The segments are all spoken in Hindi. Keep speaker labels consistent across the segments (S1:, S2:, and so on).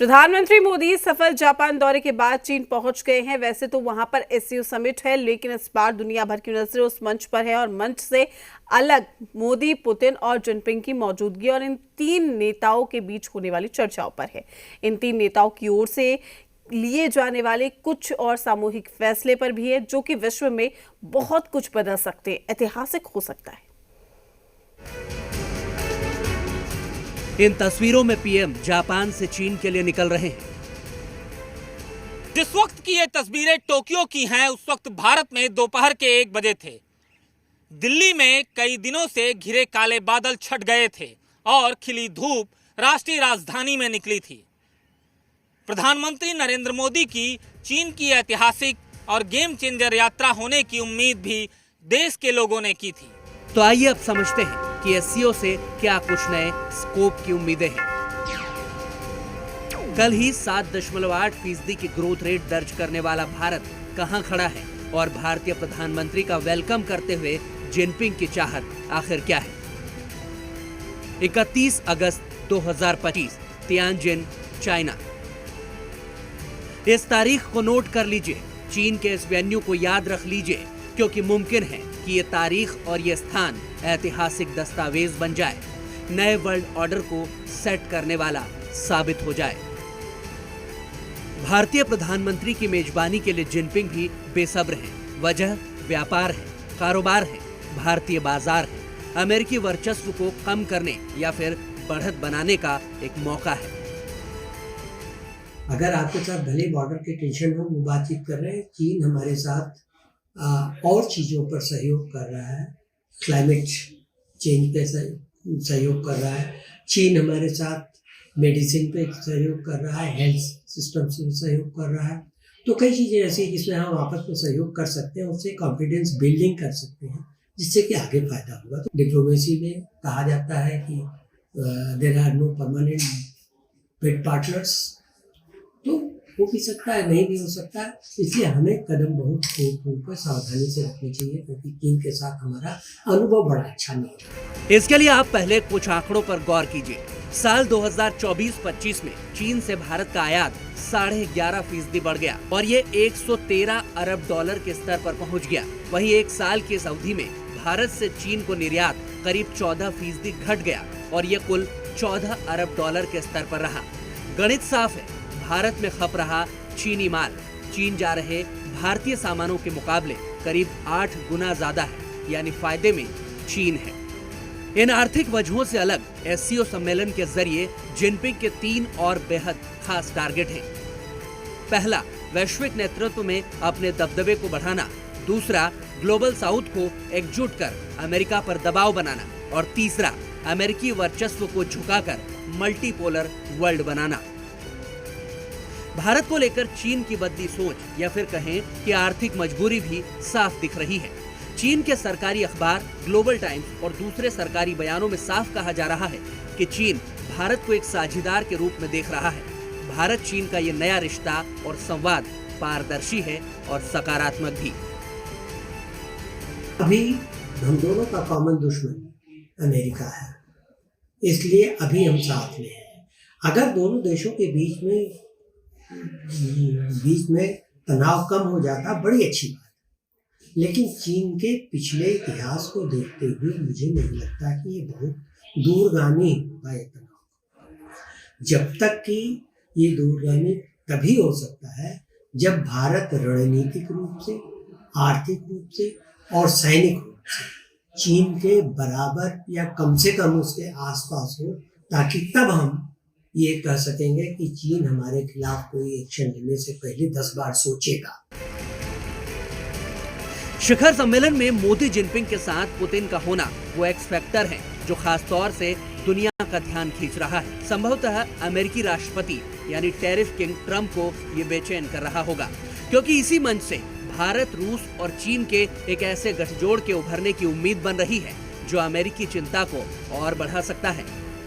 S1: प्रधानमंत्री मोदी सफल जापान दौरे के बाद चीन पहुंच गए हैं। वैसे तो वहां पर एससीओ समिट है, लेकिन इस बार दुनिया भर की नजरें उस मंच पर है और मंच से अलग मोदी, पुतिन और जिनपिंग की मौजूदगी और इन तीन नेताओं के बीच होने वाली चर्चाओं पर है। इन तीन नेताओं की ओर से लिए जाने वाले कुछ और सामूहिक फैसले पर भी है, जो कि विश्व में बहुत कुछ बदल सकते हैं, ऐतिहासिक हो सकता है।
S2: इन तस्वीरों में पीएम जापान से चीन के लिए निकल रहे हैं।
S3: जिस वक्त की ये तस्वीरें टोक्यो की हैं, उस वक्त भारत में दोपहर के 1 बजे थे। दिल्ली में कई दिनों से घिरे काले बादल छट गए थे और खिली धूप राष्ट्रीय राजधानी में निकली थी। प्रधानमंत्री नरेंद्र मोदी की चीन की ऐतिहासिक और गेम चेंजर यात्रा होने की उम्मीद भी देश के लोगों ने की थी।
S2: तो आइए अब समझते हैं कि एससीओ से क्या कुछ नए स्कोप की उम्मीदें हैं। कल ही 7.8% की ग्रोथ रेट दर्ज करने वाला भारत कहां खड़ा है और भारतीय प्रधानमंत्री का वेलकम करते हुए जिनपिंग की चाहत आखिर क्या है। 31 अगस्त 2025, तियानजिन, चाइना। इस तारीख को नोट कर लीजिए, चीन के इस वेन्यू को याद रख लीजिए, क्योंकि मुमकिन है कि ये तारीख और ये स्थान ऐतिहासिक दस्तावेज बन जाए, नए वर्ल्ड ऑर्डर को सेट करने वाला साबित हो जाए। भारतीय प्रधानमंत्री की मेजबानी के लिए जिनपिंग भी बेसब्र हैं। वजह व्यापार है, कारोबार है, भारतीय बाजार है, अमेरिकी वर्चस्व को कम करने या फिर बढ़त बनाने का एक मौका है।
S4: अगर आपके साथ भले बॉर्डर के टेंशन हो, वो बातचीत कर रहे हैं। चीन हमारे साथ और चीज़ों पर सहयोग कर रहा है, क्लाइमेट चेंज पे सहयोग कर रहा है। चीन हमारे साथ मेडिसिन पे सहयोग कर रहा है, हेल्थ सिस्टम से सहयोग कर रहा है। तो कई चीज़ें ऐसी हैं जिसमें हम आपस में सहयोग कर सकते हैं, उससे कॉन्फिडेंस बिल्डिंग कर सकते हैं, जिससे कि आगे फायदा होगा। तो डिप्लोमेसी में कहा जाता है कि there are no permanent bid partners, तो हो भी सकता है, नहीं भी हो सकता है। इसलिए हमें कदम बहुत फूल पर सावधानी से रखनी चाहिए, क्योंकि चीन के साथ हमारा अनुभव बड़ा अच्छा नहीं है।
S2: इसके लिए आप पहले कुछ आंकड़ों पर गौर कीजिए। साल 2024-25 में चीन से भारत का आयात 11.5% बढ़ गया और ये 113 अरब डॉलर के स्तर पर पहुंच गया। वहीं एक साल की इस अवधि में भारत से चीन को निर्यात करीब 14% घट गया और ये कुल 14 अरब डॉलर के स्तर पर रहा। गणित साफ है, भारत में खप रहा चीनी माल चीन जा रहे भारतीय सामानों के मुकाबले करीब 8 गुना ज्यादा है, यानी फायदे में चीन है। इन आर्थिक वजहों से अलग एससीओ सम्मेलन के जरिए जिनपिंग के 3 और बेहद खास टारगेट हैं। पहला, वैश्विक नेतृत्व में अपने दबदबे को बढ़ाना। दूसरा, ग्लोबल साउथ को एकजुट कर अमेरिका पर दबाव बनाना। और तीसरा, अमेरिकी वर्चस्व को झुकाकर मल्टीपोलर वर्ल्ड बनाना। भारत को लेकर चीन की बदली सोच या फिर कहें कि आर्थिक मजबूरी भी साफ दिख रही है। चीन के सरकारी अखबार ग्लोबल टाइम्स और दूसरे सरकारी बयानों में साफ कहा जा रहा है कि चीन भारत को एक साझेदार के रूप में देख रहा है। भारत चीन का ये नया रिश्ता और संवाद पारदर्शी है और सकारात्मक भी।
S4: अभी हम दोनों का कॉमन दुश्मन अमेरिका है, इसलिए अभी हम साथ में हैं। अगर दोनों देशों के बीच में तनाव कम हो जाता, बड़ी अच्छी बात। लेकिन चीन के पिछले इतिहास को देखते हुए मुझे नहीं लगता कि ये बहुत दूरगामी होगा ये तनाव। जब तक कि ये दूरगामी तभी हो सकता है जब भारत रणनीतिक रूप से, आर्थिक रूप से और सैनिक रूप से चीन के बराबर या कम से कम उसके आसपास हो, ताकि तब हम ये कह सकेंगे कि चीन हमारे खिलाफ कोई एक्शन लेने से पहले 10 बार सोचेगा।
S2: शिखर सम्मेलन में मोदी जिनपिंग के साथ पुतिन का होना वो एक्स फैक्टर है जो खास तौर से दुनिया का ध्यान खींच रहा है। संभवतः अमेरिकी राष्ट्रपति यानी टैरिफ किंग ट्रंप को ये बेचैन कर रहा होगा, क्योंकि इसी मंच से भारत, रूस और चीन के एक ऐसे गठजोड़ के उभरने की उम्मीद बन रही है जो अमेरिकी चिंता को और बढ़ा सकता है।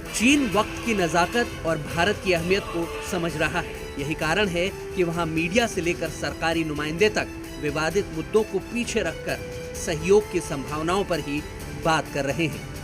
S2: चीन वक्त की नजाकत और भारत की अहमियत को समझ रहा है। यही कारण है कि वहाँ मीडिया से लेकर सरकारी नुमाइंदे तक विवादित मुद्दों को पीछे रखकर सहयोग की संभावनाओं पर ही बात कर रहे हैं।